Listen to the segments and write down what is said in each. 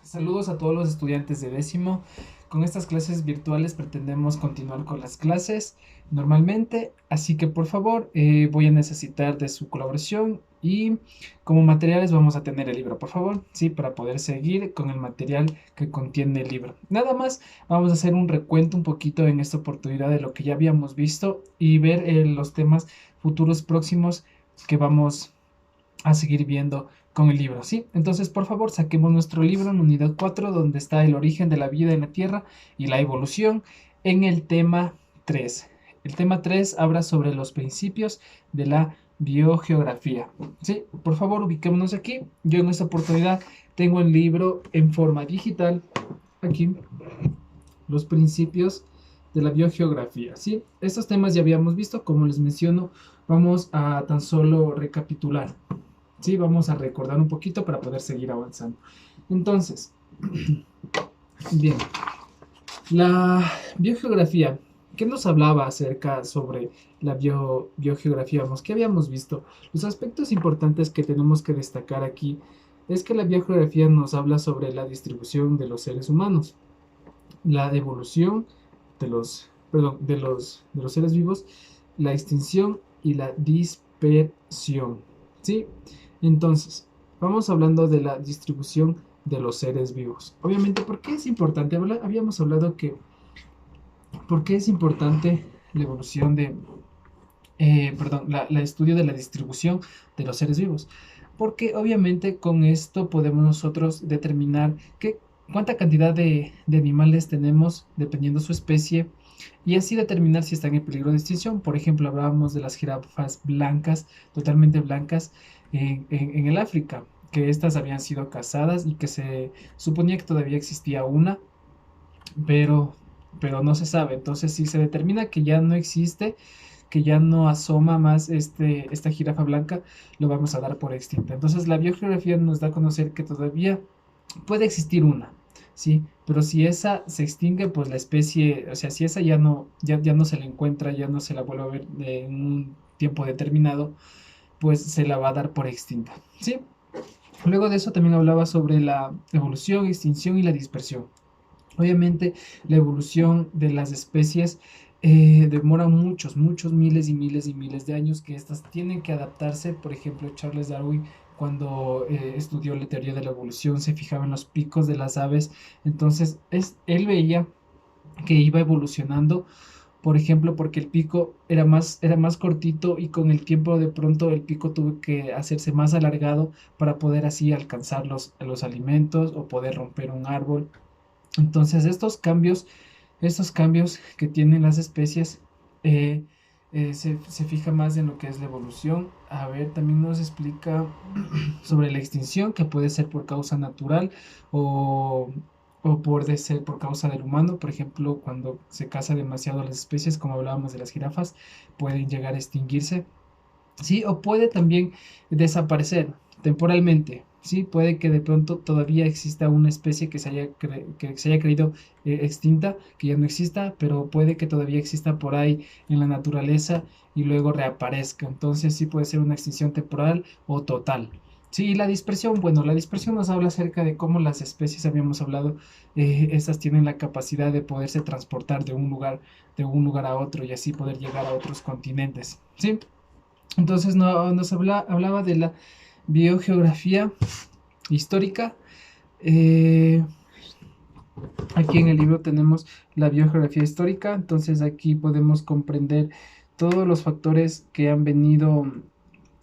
Saludos a todos los estudiantes de décimo. Con estas clases virtuales pretendemos continuar con las clases normalmente, así que por favor voy a necesitar de su colaboración y como materiales vamos a tener el libro, por favor, sí, para poder seguir con el material que contiene el libro. Nada más, vamos a hacer un recuento un poquito en esta oportunidad de lo que ya habíamos visto y ver los temas futuros próximos que vamos a seguir viendo con el libro, ¿sí? Entonces, por favor, saquemos nuestro libro en unidad 4 donde está el origen de la vida en la Tierra y la evolución, en el tema 3. El tema 3 habla sobre los principios de la biogeografía, ¿sí? Por favor, ubiquémonos aquí. Yo en esta oportunidad tengo el libro en forma digital, aquí, los principios de la biogeografía, ¿sí? Estos temas ya habíamos visto, como les menciono, vamos a tan solo recapitular. Sí, vamos a recordar un poquito para poder seguir avanzando. Entonces, bien, la biogeografía. ¿Qué nos hablaba acerca sobre la biogeografía? ¿Qué habíamos visto? Los aspectos importantes que tenemos que destacar aquí es que la biogeografía nos habla sobre la distribución de los seres humanos, la evolución de los seres vivos, la extinción y la dispersión. ¿Sí? Entonces, vamos hablando de la distribución de los seres vivos. Obviamente, ¿por qué es importante? Habíamos hablado que, ¿por qué es importante la evolución el estudio de la distribución de los seres vivos? Porque obviamente con esto podemos nosotros determinar cuánta cantidad de animales tenemos dependiendo su especie y así determinar si están en peligro de extinción. Por ejemplo, hablábamos de las jirafas blancas, totalmente blancas, en el África, que estas habían sido cazadas y que se suponía que todavía existía una, pero, pero no se sabe. Entonces, si se determina que ya no existe, que ya no asoma más esta jirafa blanca, lo vamos a dar por extinta. Entonces, la biogeografía nos da a conocer que todavía puede existir una, ¿sí? Pero si esa se extingue, pues la especie, o sea, si esa ya no se la encuentra, ya no se la vuelve a ver en un tiempo determinado, pues se la va a dar por extinta, ¿sí? Luego de eso también hablaba sobre la evolución, extinción y la dispersión. Obviamente, la evolución de las especies demora muchos miles y miles y miles de años que estas tienen que adaptarse. Por ejemplo, Charles Darwin, cuando estudió la teoría de la evolución, se fijaba en los picos de las aves. Entonces, él veía que iba evolucionando, por ejemplo, porque el pico era más cortito y con el tiempo de pronto el pico tuvo que hacerse más alargado para poder así alcanzar los alimentos o poder romper un árbol. Entonces, estos cambios que tienen las especies eh, se fija más en lo que es la evolución. A ver, también nos explica sobre la extinción, que puede ser por causa natural o, o puede ser por causa del humano. Por ejemplo, cuando se caza demasiado las especies, como hablábamos de las jirafas, pueden llegar a extinguirse. Sí, o puede también desaparecer temporalmente. Sí, puede que de pronto todavía exista una especie que se haya creído extinta, que ya no exista, pero puede que todavía exista por ahí en la naturaleza y luego reaparezca. Entonces sí puede ser una extinción temporal o total. Sí, y la dispersión, bueno, la dispersión nos habla acerca de cómo las especies, habíamos hablado, estas tienen la capacidad de poderse transportar de un lugar a otro y así poder llegar a otros continentes. ¿Sí? Entonces nos hablaba de la biogeografía histórica. Eh, Aquí en el libro tenemos la biogeografía histórica, entonces aquí podemos comprender todos los factores que han venido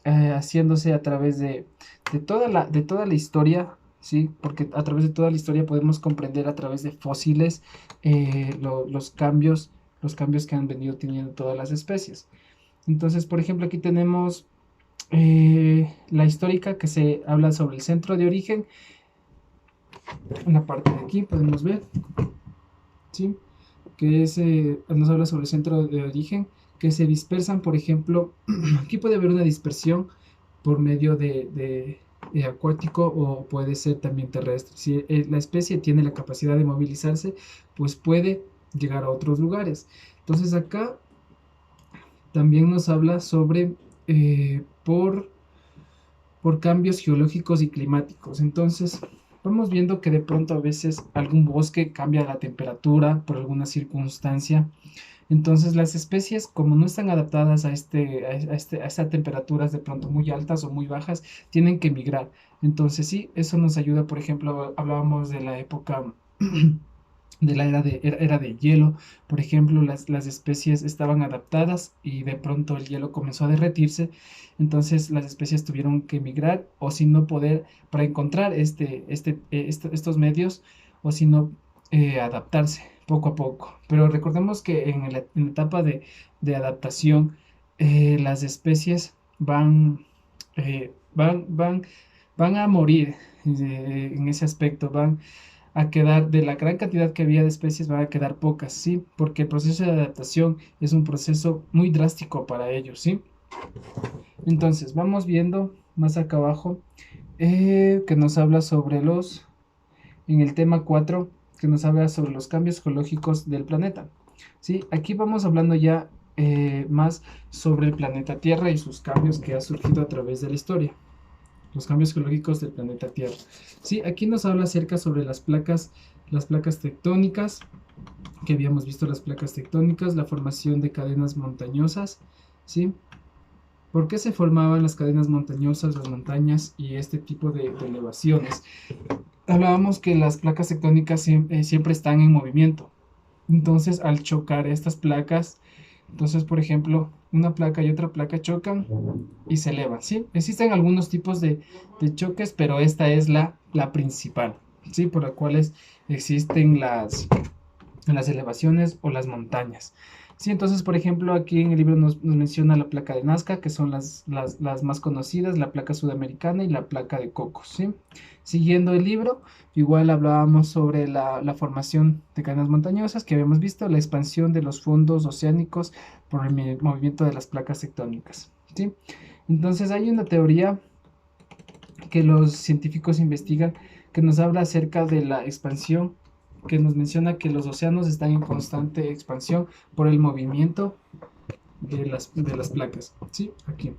haciéndose a través de toda la historia, ¿sí? Porque a través de toda la historia podemos comprender a través de fósiles los cambios que han venido teniendo todas las especies. Entonces, por ejemplo, aquí tenemos la histórica que se habla sobre el centro de origen. En la parte de aquí podemos ver, ¿sí? Que nos habla sobre el centro de origen, que se dispersan, por ejemplo, aquí puede haber una dispersión por medio de acuático o puede ser también terrestre. Si la especie tiene la capacidad de movilizarse, pues puede llegar a otros lugares. Entonces acá también nos habla sobre por cambios geológicos y climáticos. Entonces, vamos viendo que de pronto a veces algún bosque cambia la temperatura por alguna circunstancia. Entonces las especies, como no están adaptadas a estas temperaturas de pronto muy altas o muy bajas, tienen que migrar. Entonces sí, eso nos ayuda, por ejemplo, hablábamos de la época de la era de hielo. Por ejemplo, las especies estaban adaptadas y de pronto el hielo comenzó a derretirse, entonces las especies tuvieron que migrar o si no poder, para encontrar estos medios o si no adaptarse poco a poco. Pero recordemos que en la etapa de adaptación, las especies van a morir en ese aspecto, van a quedar, de la gran cantidad que había de especies, van a quedar pocas, ¿sí? Porque el proceso de adaptación es un proceso muy drástico para ellos, ¿sí? Entonces, vamos viendo más acá abajo que nos habla sobre en el tema 4 que nos habla sobre los cambios geológicos del planeta, ¿sí? Aquí vamos hablando ya más sobre el planeta Tierra y sus cambios que ha surgido a través de la historia, los cambios geológicos del planeta Tierra. Sí, aquí nos habla acerca sobre las placas tectónicas, que habíamos visto las placas tectónicas, la formación de cadenas montañosas, ¿sí? ¿Por qué se formaban las cadenas montañosas, las montañas y este tipo de elevaciones? Hablábamos que las placas tectónicas siempre están en movimiento. Entonces, al chocar estas placas, entonces, por ejemplo, una placa y otra placa chocan y se elevan, ¿sí? Existen algunos tipos de choques, pero esta es la principal, ¿sí? Por las cuales existen las elevaciones o las montañas. Sí, entonces, por ejemplo, aquí en el libro nos menciona la placa de Nazca, que son las más conocidas, la placa sudamericana y la placa de Cocos, ¿sí? Siguiendo el libro, igual hablábamos sobre la formación de cadenas montañosas que habíamos visto, la expansión de los fondos oceánicos por el movimiento de las placas tectónicas, ¿sí? Entonces, hay una teoría que los científicos investigan que nos habla acerca de la expansión, que nos menciona que los océanos están en constante expansión por el movimiento de las placas, ¿sí? Aquí.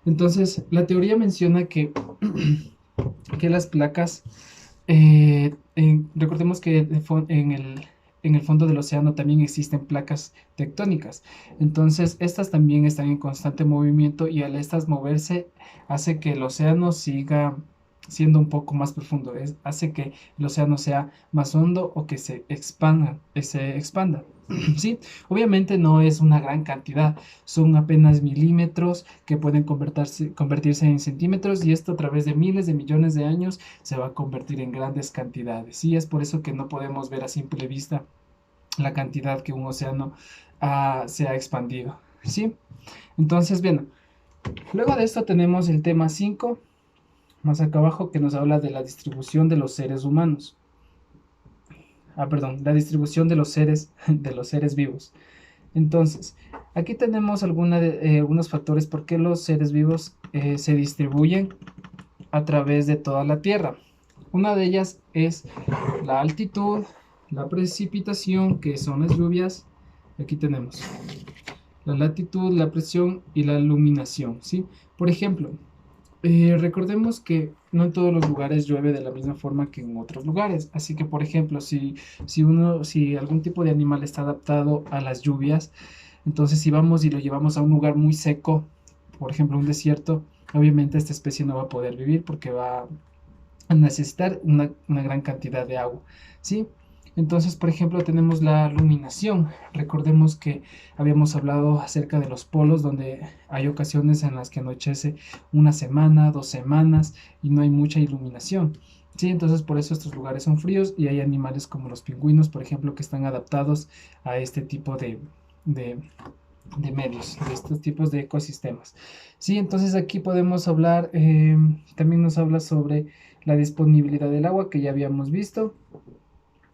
Entonces, la teoría menciona que las placas, recordemos que en el fondo del océano también existen placas tectónicas. Entonces, estas también están en constante movimiento y al estas moverse hace que el océano siga siendo un poco más profundo. Hace que el océano sea más hondo o que se expanda, ¿sí? Obviamente no es una gran cantidad, son apenas milímetros que pueden convertirse en centímetros y esto a través de miles de millones de años se va a convertir en grandes cantidades. Y es por eso que no podemos ver a simple vista la cantidad que un océano se ha expandido, ¿sí? Entonces, bien, luego de esto tenemos el tema 5, más acá abajo, que nos habla de la distribución de los seres humanos. Perdón, la distribución de de los seres vivos. Entonces, aquí tenemos algunos factores por qué los seres vivos se distribuyen a través de toda la Tierra. Una de ellas es la altitud, la precipitación, que son las lluvias. Aquí tenemos la latitud, la presión y la iluminación, ¿sí? Por ejemplo, recordemos que no en todos los lugares llueve de la misma forma que en otros lugares. Así que, por ejemplo, si algún tipo de animal está adaptado a las lluvias, entonces si vamos y lo llevamos a un lugar muy seco, por ejemplo, un desierto, obviamente esta especie no va a poder vivir porque va a necesitar una gran cantidad de agua, ¿sí? Entonces, por ejemplo, tenemos la iluminación. Recordemos que habíamos hablado acerca de los polos, donde hay ocasiones en las que anochece una semana, 2 semanas y no hay mucha iluminación. Sí, entonces por eso estos lugares son fríos y hay animales como los pingüinos, por ejemplo, que están adaptados a este tipo de, de medios, de estos tipos de ecosistemas. Sí, entonces aquí podemos hablar, también nos habla sobre la disponibilidad del agua que ya habíamos visto.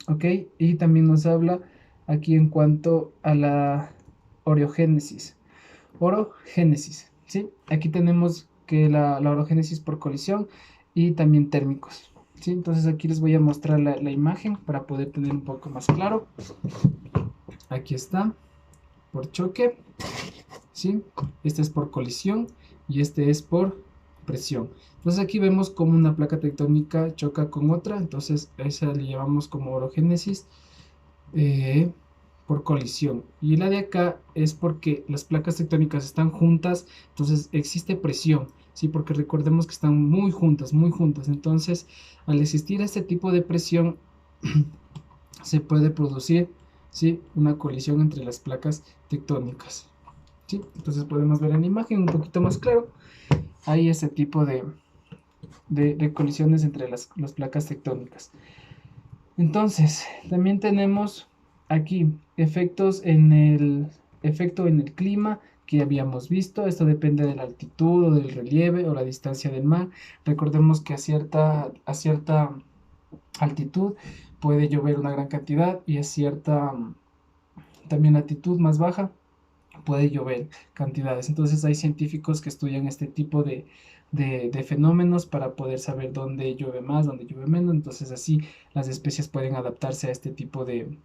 ¿Ok? Y también nos habla aquí en cuanto a la orogénesis. Orogénesis, ¿sí? Aquí tenemos que la orogénesis por colisión y también térmicos, ¿sí? Entonces aquí les voy a mostrar la imagen para poder tener un poco más claro. Aquí está, por choque, ¿sí? Este es por colisión y este es por presión. Entonces aquí vemos como una placa tectónica choca con otra, entonces a esa le llamamos como orogénesis por colisión. Y la de acá es porque las placas tectónicas están juntas, entonces existe presión, ¿sí? Porque recordemos que están muy juntas, muy juntas. Entonces, al existir este tipo de presión, se puede producir, ¿sí? Una colisión entre las placas tectónicas, ¿sí? Entonces podemos ver en la imagen un poquito más claro. Hay este tipo de colisiones entre las placas tectónicas. Entonces, también tenemos aquí efectos en el efecto en el clima que habíamos visto. Esto depende de la altitud o del relieve o la distancia del mar. Recordemos que a cierta altitud puede llover una gran cantidad y a cierta también altitud más baja puede llover cantidades. Entonces hay científicos que estudian este tipo de fenómenos para poder saber dónde llueve más, dónde llueve menos. Entonces así las especies pueden adaptarse a este tipo de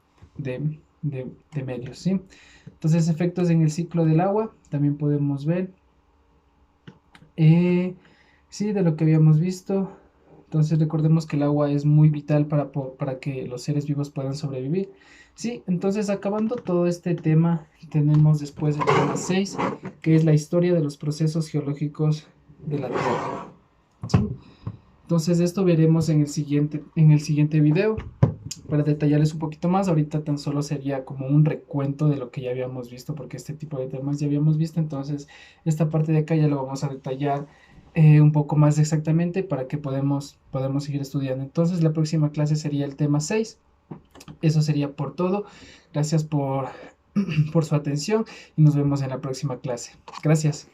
medios, ¿sí? Entonces efectos en el ciclo del agua también podemos ver. Sí, de lo que habíamos visto. Entonces recordemos que el agua es muy vital para que los seres vivos puedan sobrevivir. Sí, entonces acabando todo este tema, tenemos después el tema 6 que es la historia de los procesos geológicos de la Tierra. ¿Sí? Entonces esto veremos en el siguiente video para detallarles un poquito más. Ahorita tan solo sería como un recuento de lo que ya habíamos visto, porque este tipo de temas ya habíamos visto. Entonces esta parte de acá ya lo vamos a detallar un poco más exactamente para que podamos seguir estudiando. Entonces la próxima clase sería el tema 6. Eso sería por todo. Gracias por su atención y nos vemos en la próxima clase. Gracias.